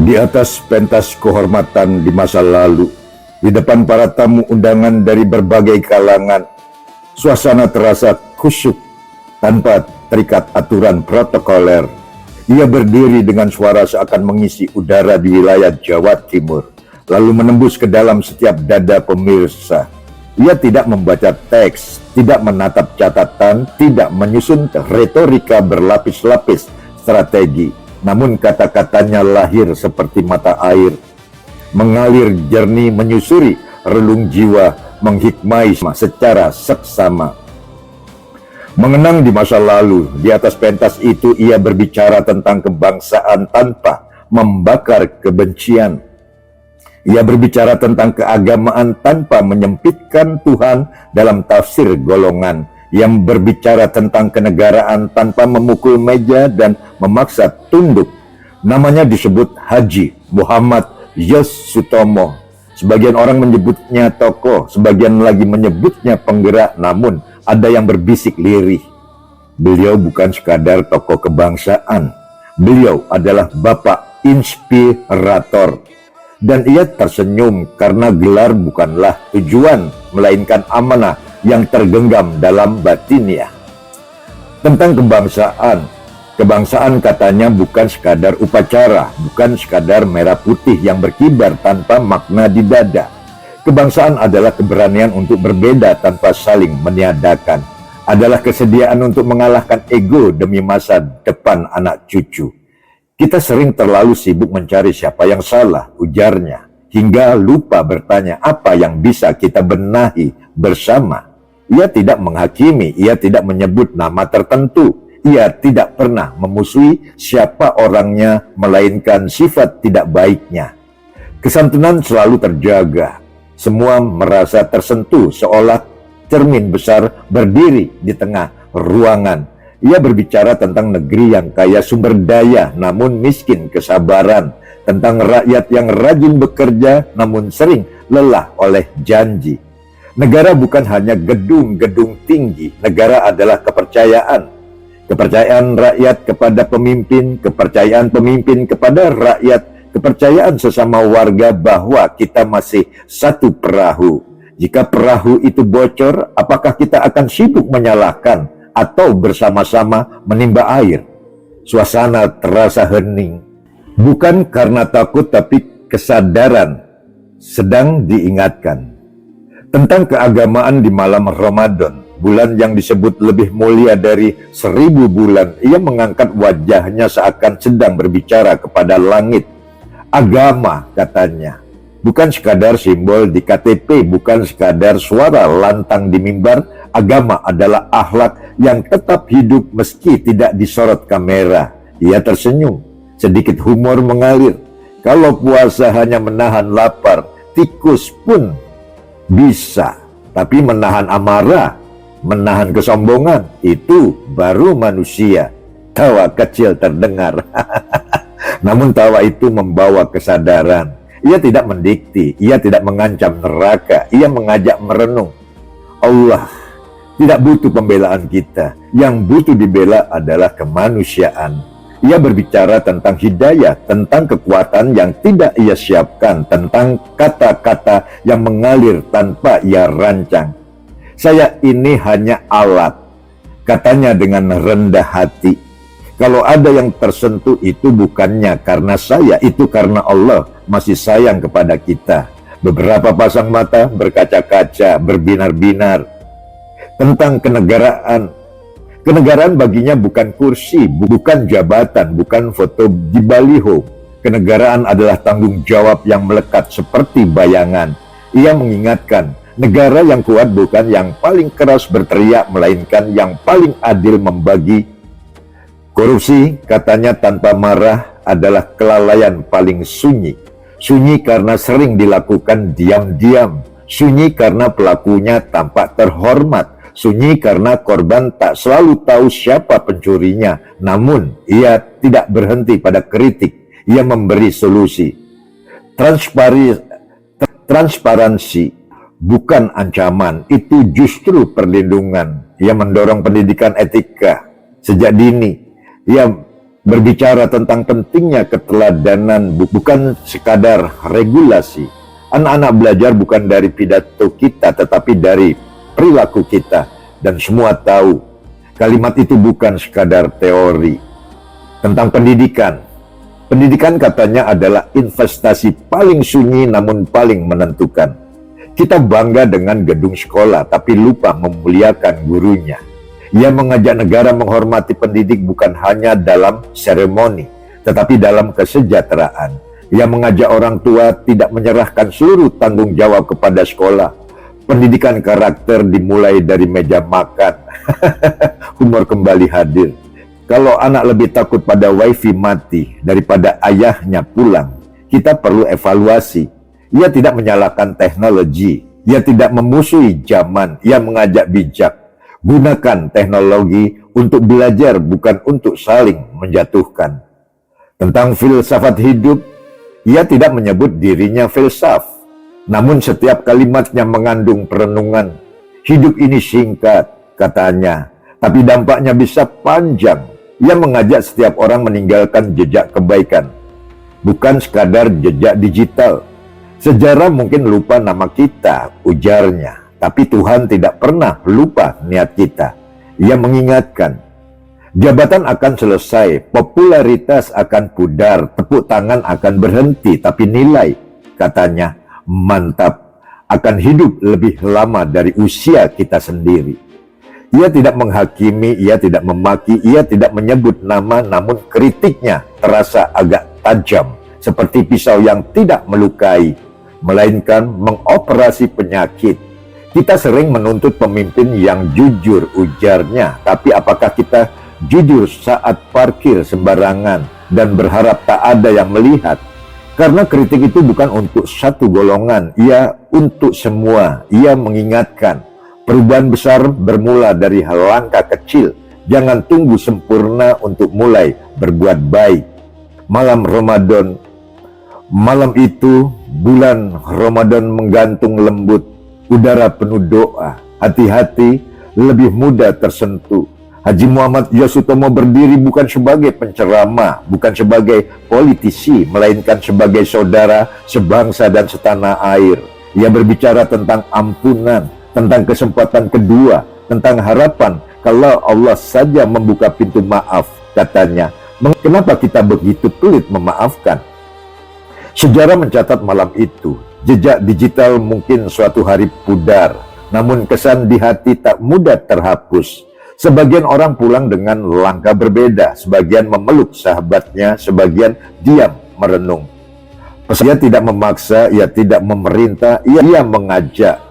Di atas pentas kehormatan di masa lalu, di depan para tamu undangan dari berbagai kalangan, suasana terasa khusyuk tanpa terikat aturan protokoler. Ia berdiri dengan suara seakan mengisi udara di wilayah Jawa Timur, lalu menembus ke dalam setiap dada pemirsa. Ia tidak membaca teks, tidak menatap catatan, tidak menyusun retorika berlapis-lapis strategi. Namun kata-katanya lahir seperti mata air, mengalir jernih menyusuri relung jiwa, menghikmai secara seksama. Mengenang di masa lalu, di atas pentas itu ia berbicara tentang kebangsaan tanpa membakar kebencian. Ia berbicara tentang keagamaan tanpa menyempitkan Tuhan dalam tafsir golongan. Yang berbicara tentang kenegaraan tanpa memukul meja dan memaksa tunduk. Namanya disebut Haji Muhammad Yos Sutomo. Sebagian orang menyebutnya tokoh, sebagian lagi menyebutnya penggerak, namun ada yang berbisik lirih. Beliau bukan sekadar tokoh kebangsaan. Beliau adalah bapak inspirator. Dan ia tersenyum karena gelar bukanlah tujuan, melainkan amanah yang tergenggam dalam batinnya. Tentang kebangsaan katanya bukan sekadar upacara, bukan sekadar merah putih yang berkibar tanpa makna di dada. Kebangsaan adalah keberanian untuk berbeda tanpa saling meniadakan, adalah kesediaan untuk mengalahkan ego demi masa depan anak cucu. Kita sering terlalu sibuk mencari siapa yang salah, ujarnya, hingga lupa bertanya apa yang bisa kita benahi bersama. Ia tidak menghakimi, ia tidak menyebut nama tertentu, ia tidak pernah memusuhi siapa orangnya, melainkan sifat tidak baiknya. Kesantunan selalu terjaga, semua merasa tersentuh seolah cermin besar berdiri di tengah ruangan. Ia berbicara tentang negeri yang kaya sumber daya namun miskin kesabaran, tentang rakyat yang rajin bekerja namun sering lelah oleh janji. Negara bukan hanya gedung-gedung tinggi, negara adalah kepercayaan. Kepercayaan rakyat kepada pemimpin, kepercayaan pemimpin kepada rakyat, kepercayaan sesama warga bahwa kita masih satu perahu. Jika perahu itu bocor, apakah kita akan sibuk menyalahkan atau bersama-sama menimba air? Suasana terasa hening, bukan karena takut tapi kesadaran sedang diingatkan. Tentang keagamaan di malam Ramadan, bulan yang disebut lebih mulia dari 1000 bulan, ia mengangkat wajahnya seakan sedang berbicara kepada langit. Agama, katanya, bukan sekadar simbol di KTP, bukan sekadar suara lantang di mimbar. Agama adalah akhlak yang tetap hidup meski tidak disorot kamera. Ia tersenyum, sedikit humor mengalir. Kalau puasa hanya menahan lapar, tikus pun bisa, tapi menahan amarah, menahan kesombongan, itu baru manusia. Tawa kecil terdengar. Namun tawa itu membawa kesadaran. Ia tidak mendikti, ia tidak mengancam neraka, ia mengajak merenung. Allah tidak butuh pembelaan kita, yang butuh dibela adalah kemanusiaan. Ia berbicara tentang hidayah, tentang kekuatan yang tidak ia siapkan, tentang kata-kata yang mengalir tanpa ia rancang. Saya ini hanya alat, katanya dengan rendah hati. Kalau ada yang tersentuh itu bukannya karena saya, itu karena Allah masih sayang kepada kita. Beberapa pasang mata berkaca-kaca, berbinar-binar. Tentang kenegaraan. Kenegaraan baginya bukan kursi, bukan jabatan, bukan foto di baliho. Kenegaraan adalah tanggung jawab yang melekat seperti bayangan. Ia mengingatkan, negara yang kuat bukan yang paling keras berteriak, melainkan yang paling adil membagi. Korupsi, katanya tanpa marah, adalah kelalaian paling sunyi. Sunyi karena sering dilakukan diam-diam. Sunyi karena pelakunya tampak terhormat. Sunyi karena korban tak selalu tahu siapa pencurinya. Namun ia tidak berhenti pada kritik. Ia memberi solusi. Transparansi bukan ancaman, itu justru perlindungan. Ia mendorong pendidikan etika sejak dini. Ia berbicara tentang pentingnya keteladanan bukan sekadar regulasi. Anak-anak belajar bukan dari pidato kita, tetapi dari perilaku kita. Dan semua tahu, kalimat itu bukan sekadar teori. Tentang pendidikan. Pendidikan katanya adalah investasi paling sunyi namun paling menentukan. Kita bangga dengan gedung sekolah, tapi lupa memuliakan gurunya. Ia mengajak negara menghormati pendidik bukan hanya dalam seremoni, tetapi dalam kesejahteraan. Ia mengajak orang tua tidak menyerahkan seluruh tanggung jawab kepada sekolah. Pendidikan karakter dimulai dari meja makan. Humor kembali hadir. Kalau anak lebih takut pada wifi mati daripada ayahnya pulang, kita perlu evaluasi. Ia tidak menyalahkan teknologi. Ia tidak memusuhi zaman. Ia mengajak bijak. Gunakan teknologi untuk belajar, bukan untuk saling menjatuhkan. Tentang filsafat hidup, ia tidak menyebut dirinya filsaf. Namun setiap kalimatnya mengandung perenungan. Hidup ini singkat, katanya, tapi dampaknya bisa panjang. Ia mengajak setiap orang meninggalkan jejak kebaikan, bukan sekadar jejak digital. Sejarah mungkin lupa nama kita, ujarnya, tapi Tuhan tidak pernah lupa niat kita. Ia mengingatkan, jabatan akan selesai, popularitas akan pudar, tepuk tangan akan berhenti, tapi nilai, katanya, mantap, akan hidup lebih lama dari usia kita sendiri. Ia tidak menghakimi, ia tidak memaki, ia tidak menyebut nama, namun kritiknya terasa agak tajam, seperti pisau yang tidak melukai, melainkan mengoperasi penyakit. Kita sering menuntut pemimpin yang jujur, ujarnya, tapi apakah kita jujur saat parkir sembarangan dan berharap tak ada yang melihat? Karena kritik itu bukan untuk satu golongan, ia untuk semua. Ia mengingatkan, perubahan besar bermula dari hal langkah kecil. Jangan tunggu sempurna untuk mulai berbuat baik. Malam Ramadan, malam itu bulan Ramadan menggantung lembut, udara penuh doa, hati-hati lebih mudah tersentuh. Haji Muhammad Yosutomo berdiri bukan sebagai penceramah, bukan sebagai politisi, melainkan sebagai saudara, sebangsa dan setanah air. Ia berbicara tentang ampunan, tentang kesempatan kedua, tentang harapan kalau Allah saja membuka pintu maaf, katanya. Kenapa kita begitu pelit memaafkan? Sejarah mencatat malam itu, jejak digital mungkin suatu hari pudar, namun kesan di hati tak mudah terhapus. Sebagian orang pulang dengan langkah berbeda, sebagian memeluk sahabatnya, sebagian diam merenung. Ia tidak memaksa, ia tidak memerintah, ia mengajak.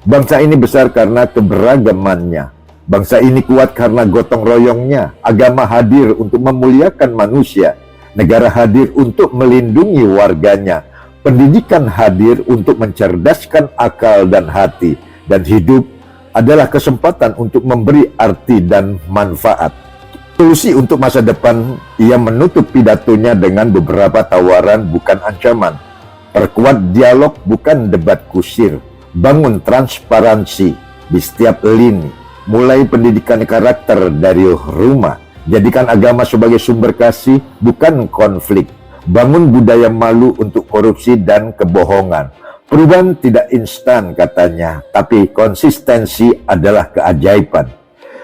Bangsa ini besar karena keberagamannya. Bangsa ini kuat karena gotong royongnya. Agama hadir untuk memuliakan manusia. Negara hadir untuk melindungi warganya. Pendidikan hadir untuk mencerdaskan akal dan hati. Dan hidup adalah kesempatan untuk memberi arti dan manfaat. Solusi untuk masa depan, ia menutup pidatonya dengan beberapa tawaran bukan ancaman. Perkuat dialog bukan debat kusir. Bangun transparansi di setiap lini. Mulai pendidikan karakter dari rumah. Jadikan agama sebagai sumber kasih, bukan konflik. Bangun budaya malu untuk korupsi dan kebohongan. Perubahan tidak instan, katanya, tapi konsistensi adalah keajaiban.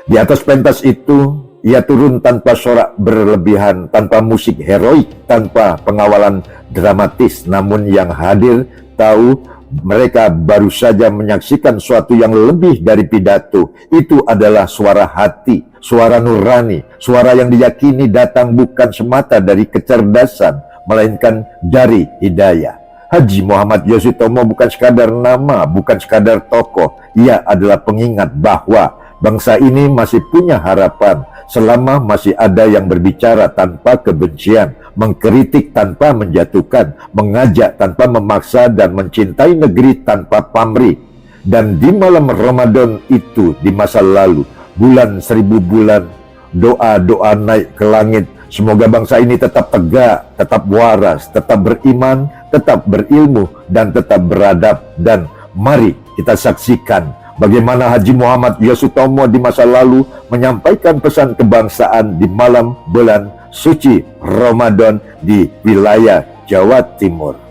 Di atas pentas itu, ia turun tanpa sorak berlebihan, tanpa musik heroik, tanpa pengawalan dramatis. Namun yang hadir tahu mereka baru saja menyaksikan sesuatu yang lebih dari pidato. Itu adalah suara hati, suara nurani, suara yang diyakini datang bukan semata dari kecerdasan, melainkan dari hidayah. Haji Muhammad Yosutomo bukan sekadar nama, bukan sekadar tokoh. Ia adalah pengingat bahwa bangsa ini masih punya harapan selama masih ada yang berbicara tanpa kebencian, mengkritik tanpa menjatuhkan, mengajak tanpa memaksa, dan mencintai negeri tanpa pamrih. Dan di malam Ramadan itu, di masa lalu, bulan 1000 bulan, doa-doa naik ke langit. Semoga bangsa ini tetap tegak, tetap waras, tetap beriman, tetap berilmu, dan tetap beradab. Dan mari kita saksikan bagaimana Haji Muhammad Yasutomo di masa lalu menyampaikan pesan kebangsaan di malam bulan suci Ramadan di wilayah Jawa Timur.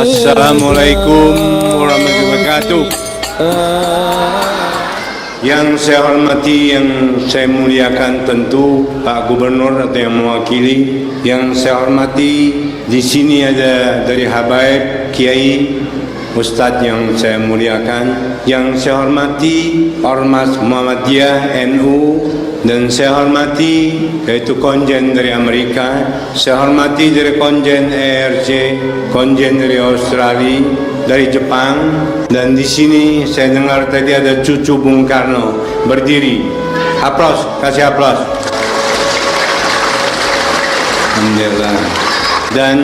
Assalamualaikum warahmatullahi wabarakatuh. Yang saya hormati, yang saya muliakan tentu Pak Gubernur atau yang mewakili. Yang saya hormati, di sini ada dari Habaib Kiai Ustadz yang saya muliakan. Yang saya hormati Ormas Muhammadiyah NU, dan saya hormati yaitu konjen dari Amerika, saya hormati dari konjen ERC, konjen dari Australia, dari Jepang, dan di sini saya dengar tadi ada cucu Bung Karno berdiri. Aplaus, kasih aplaus. Alhamdulillah. Dan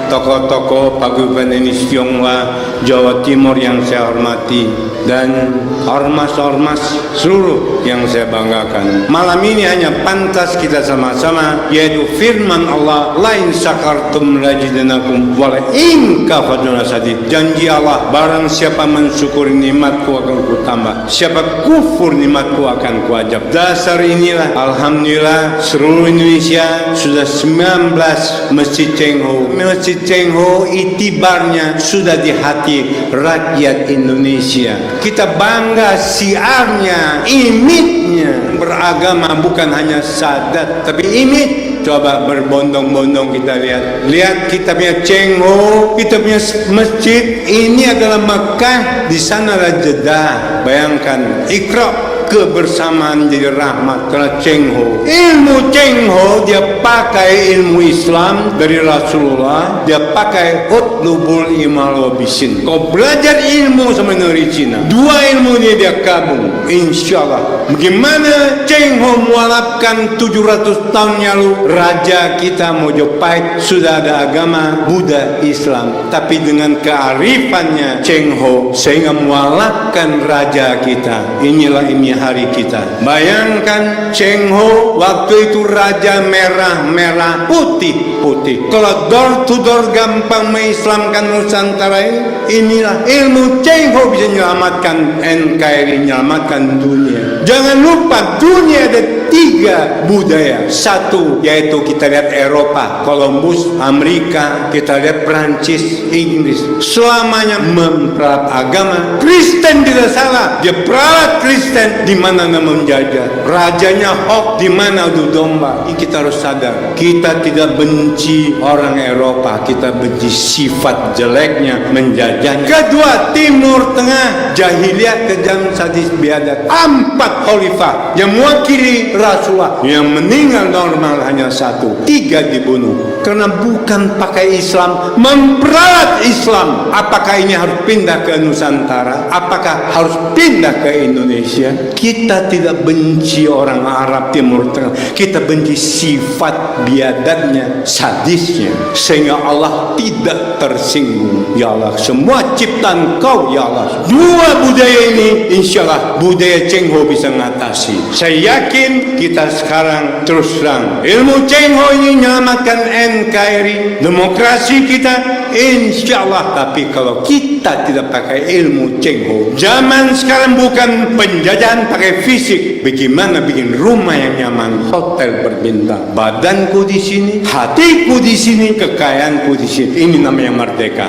tokoh-tokoh paguyuban Etnis Tionghoa Jawa Timur yang saya hormati, dan ormas-ormas seluruh yang saya banggakan. Malam ini hanya pantas kita sama-sama, yaitu firman Allah, lain syakartum lajidanakum wala in kafartum lasadid. Janji Allah, barang siapa mensyukuri nikmatku akan kutambah, siapa kufur nikmatku akan kuajab. Dasar inilah alhamdulillah seluruh Indonesia sudah 19 masjid Cengho. Masjid Cengho itibarnya sudah di hati rakyat Indonesia. Kita bangga siarnya, imitnya. Beragama bukan hanya sadat, tapi imit. Coba berbondong-bondong kita lihat. Lihat kita punya Cengho, kita punya masjid. Ini adalah Mekah, di sana adalah Jeddah. Bayangkan, Iqra, kebersamaan jadi rahmat. Karena Cengho, ilmu Cengho dia pakai ilmu Islam dari Rasulullah, dia pakai utlubul imal wabisin. Kau belajar ilmu sama dari Cina, dua ilmu ini dia gabung, insyaallah. Bagaimana Cengho mualafkan 700 tahun lalu, raja kita Mojopahit sudah ada agama Buddha Islam, tapi dengan kearifannya Cengho sehingga mualafkan raja kita. Inilah ini hari kita. Bayangkan Cengho waktu itu raja merah-merah, putih-putih. Kalau door to door gampang mengislamkan Nusantara ini, inilah ilmu Cengho bisa menyelamatkan NKRI, menyelamatkan dunia. Jangan lupa dunia ada 3 budaya. Satu yaitu kita lihat Eropa, Columbus, Amerika, kita lihat Prancis, Inggris, selamanya memperalat agama. Kristen tidak salah, dia peralat Kristen. Di mana nama menjajah, rajanya Hok, di mana adu domba. Ini kita harus sadar, kita tidak benci orang Eropa, kita benci sifat jeleknya, menjajahnya. Kedua, Timur Tengah, jahiliyah, kejam, sadis, biadab. 4 khalifah yang mewakili Rasulullah, yang meninggal normal hanya 1, 3 dibunuh karena bukan pakai Islam, memperalat Islam. Apakah ini harus pindah ke Nusantara? Apakah harus pindah ke Indonesia? Kita tidak benci orang Arab Timur Tengah, kita benci sifat biadabnya, sadisnya, sehingga Allah tidak tersinggung. Ya Allah, semua ciptaan Kau ya Allah. Dua budaya ini insyaallah budaya Cengho bisa mengatasi. Saya yakin kita sekarang terus terang ilmu Cengho ini menyelamatkan NKRI, demokrasi kita insyaallah. Tapi kalau kita tidak pakai ilmu Cengho, zaman sekarang bukan penjajahan pakai fisik. Bagaimana bikin rumah yang nyaman, hotel berbintang, badanku di sini, hatiku di sini, kekayaanku di sini. Ini namanya merdeka.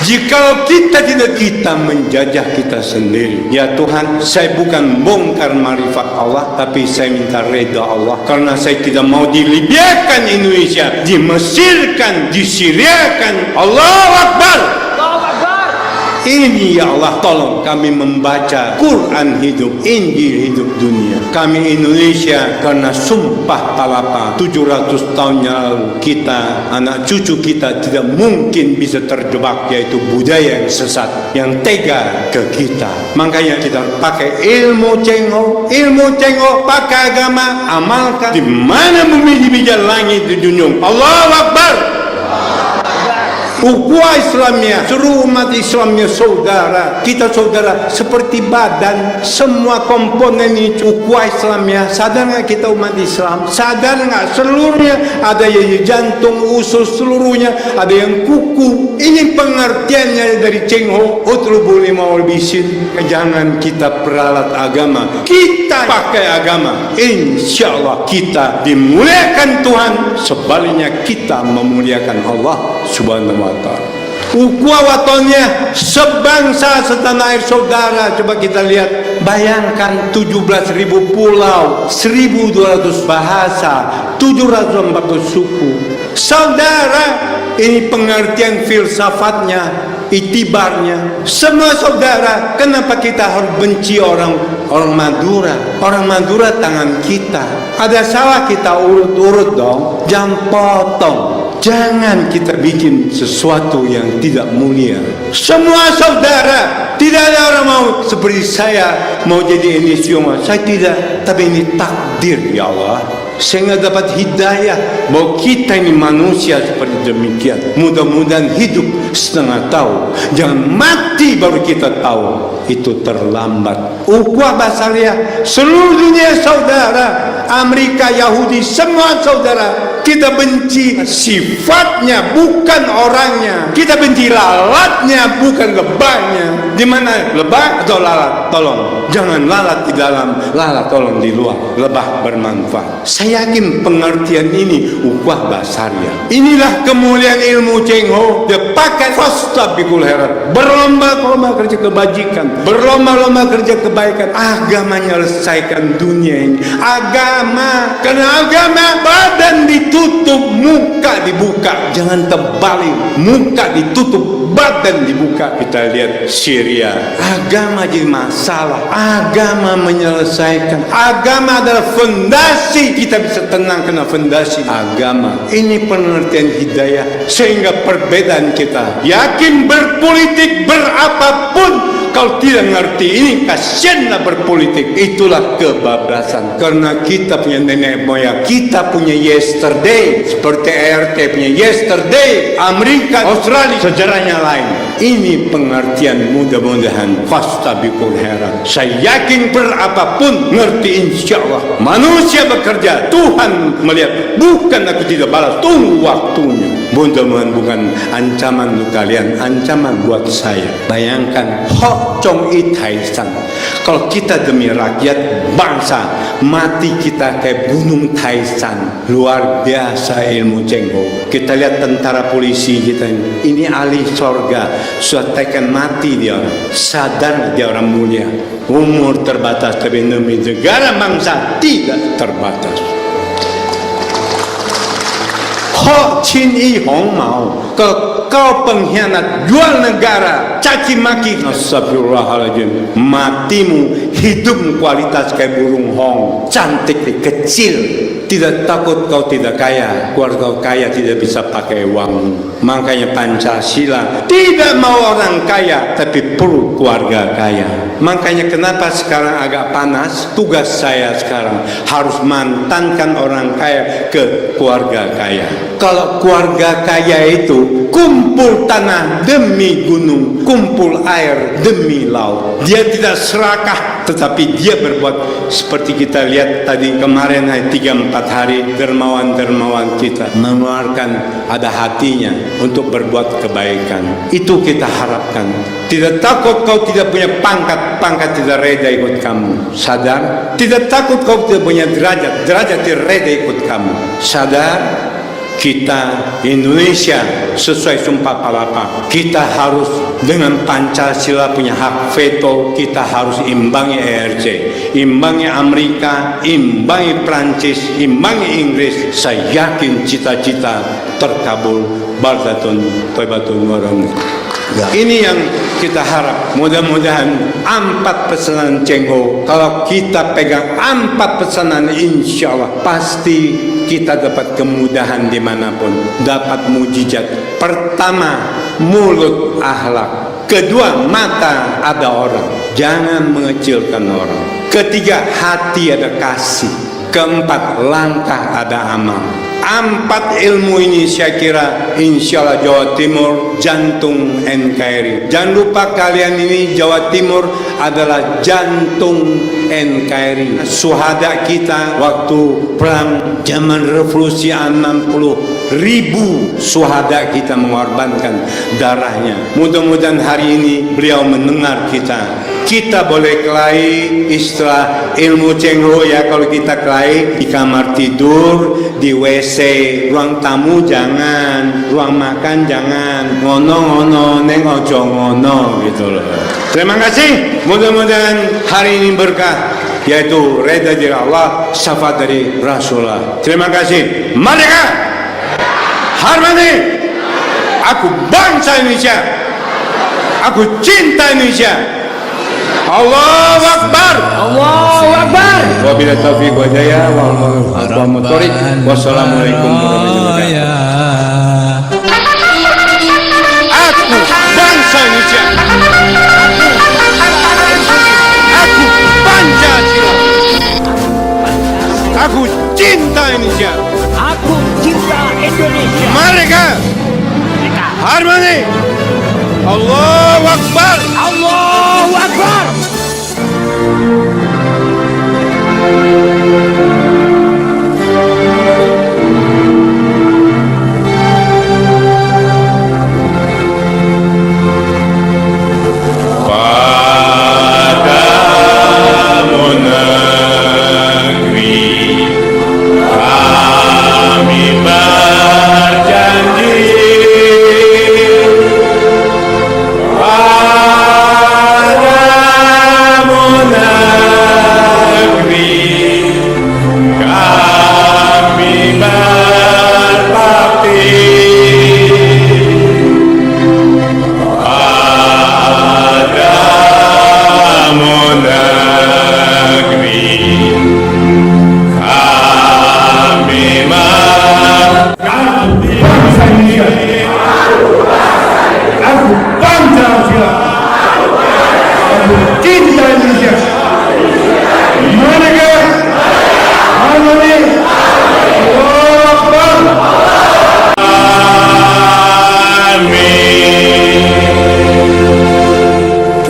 Jika kita tidak, kita menjajah kita sendiri. Ya Tuhan, saya bukan bongkar marifat Allah, tapi saya minta reda Allah, karena saya tidak mau dilibiakan Indonesia, dimesirkan, disiriakan. Allahu Akbar. Ini ya Allah, tolong kami membaca Quran hidup, Injil hidup dunia. Kami Indonesia, karena sumpah palapa 700 tahun yang lalu, kita, anak cucu kita tidak mungkin bisa terjebak, yaitu budaya yang sesat, yang tega ke kita. Makanya kita pakai ilmu cengho, pakai agama, amalkan. Di mana bumi dibijak langit di dunia. Allahu Akbar. Ukhuwah Islamiyah, seluruh umat Islamnya saudara. Kita saudara seperti badan, semua komponen ini ukhuwah Islamiyah. Sadar nggak kita umat Islam? Sadar nggak seluruhnya? Ada yang jantung, usus, seluruhnya. Ada yang kuku. Ini pengertiannya dari Cengho. Utlubul imawal bisin. Jangan kita peralat agama, kita pakai agama. Insya Allah kita dimuliakan Tuhan. Sebaliknya kita memuliakan Allah Subhanahu wa ta'ala. Ukhuwah watonnya sebangsa setanah air saudara. Coba kita lihat, bayangkan 17.000 pulau, 1.200 bahasa, 740 suku. Saudara, ini pengertian filsafatnya, itibarnya. Semua saudara, kenapa kita harus benci orang Madura? Orang Madura tangan kita. Ada salah kita urut-urut dong, jangan potong. Jangan kita bikin sesuatu yang tidak mulia. Semua saudara, tidak ada orang mau seperti saya mau jadi Indonesia. Saya tidak, tapi ini takdir ya Allah. Sehingga dapat hidayah bahwa kita ini manusia seperti demikian. Mudah-mudahan hidup setengah tahu, jangan mati baru kita tahu. Itu terlambat. Ukhuwah Basariyah, seluruh dunia saudara, Amerika, Yahudi, semua saudara. Kita benci sifatnya, bukan orangnya. Kita benci lalatnya, bukan lebahnya. Di mana lebah atau lalat? Tolong, jangan lalat di dalam, lalat tolong di luar. Lebah bermanfaat. Saya yakin pengertian ini ukhuwah Basariyah. Inilah kemuliaan ilmu Cengho. Dia pakai fastabikul khairat, berlomba-lomba kerja kebajikan, berlomba-lomba kerja kebaikan. Agama menyelesaikan dunia ini. Agama, karena agama badan ditutup, muka dibuka. Jangan terbalik, muka ditutup, badan dibuka. Kita lihat Syria, agama jadi masalah. Agama menyelesaikan. Agama adalah fondasi. Kita bisa tenang karena fondasi agama. Ini pengertian hidayah. Sehingga perbedaan kita, yakin berpolitik berapapun, kalau tidak ngerti ini, kasihanlah berpolitik. Itulah kebablasan. Karena kita punya nenek moyang, kita punya yesterday, seperti RT punya yesterday, Amerika, Australia, sejarahnya lain. Ini pengertian, mudah-mudahan fastabikul khairat. Saya yakin berapapun ngerti, insya Allah. Manusia bekerja, Tuhan melihat. Bukan aku tidak balas, tunggu waktunya. Mudah-mudahan bukan ancaman untuk kalian, ancaman buat saya. Bayangkan, Hok Chong I Taisan. Kalau kita demi rakyat bangsa, mati kita kayak gunung Taisan. Luar biasa ilmu Cengho. Kita lihat tentara polisi kita ini ahli sorga. Sudah tekan mati dia, sadar dia orang mulia. Umur terbatas, tapi demi negara bangsa tidak terbatas. Ho Chin I Hong Mao, kalau kau pengkhianat, jual negara, caci maki, astagfirullahaladzim, matimu, hidupmu kualitas kayak burung hong, cantik, kecil. Tidak takut kau tidak kaya, keluarga kau kaya tidak bisa pakai uang. Makanya Pancasila tidak mau orang kaya, tapi perlu keluarga kaya. Makanya kenapa sekarang agak panas, tugas saya sekarang harus mantankan orang kaya ke keluarga kaya. Kalau keluarga kaya itu kumpul tanah demi gunung, kumpul air demi laut. Dia tidak serakah, tetapi dia berbuat seperti kita lihat tadi kemarin 3-4 hari, dermawan-dermawan kita mengeluarkan ada hatinya untuk berbuat kebaikan. Itu kita harapkan. Tidak takut kau tidak punya pangkat, pangkat tidak reda ikut kamu. Sadar? Tidak takut kau tidak punya derajat, derajat tidak reda ikut kamu. Sadar? kita Indonesia sesuai Sumpah Palapa. Kita harus dengan Pancasila punya hak veto, kita harus imbangi ERC, imbangi Amerika, imbangi Prancis, imbangi Inggris. Saya yakin cita-cita terkabul. Baldatun, Toibatun, Warang. Ya. Ini yang kita harap. Mudah-mudahan 4 pesanan Cengho, kalau kita pegang 4 pesanan, insya Allah pasti kita dapat kemudahan dimanapun, dapat mujizat. Pertama, mulut akhlak. Kedua, mata ada orang, jangan mengecilkan orang. Ketiga, hati ada kasih. Keempat, langkah ada amal. 4 ilmu ini saya kira insya Allah Jawa Timur jantung NKRI. Jangan lupa kalian ini, Jawa Timur adalah jantung NKRI. Suhada kita waktu perang zaman revolusi 60.000 suhada kita mengorbankan darahnya. Mudah-mudahan hari ini beliau mendengar kita. Kita boleh kelahi istilah ilmu Cengho ya, kalau kita kelahi di kamar tidur, di WC, ruang tamu jangan, ruang makan jangan, ngono-ngono, neng ojo ngono gitu loh. Terima kasih, mudah-mudahan hari ini berkah, yaitu reda dari Allah, syafaat dari Rasulullah. Terima kasih. Merdeka! Harmoni! Aku bangsa Indonesia! Aku cinta Indonesia! Allahu Akbar. Allahu Akbar. Wabillahi taufiq wal hidayah wal motorik. Wassalamualaikum warahmatullahi wabarakatuh. Aku bangsa Indonesia. Aku Pancasila. Aku cinta Indonesia. Aku cinta Indonesia. Merdeka. Harmoni. Allahu Akbar. Allahu Akbar.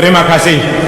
Terima kasih.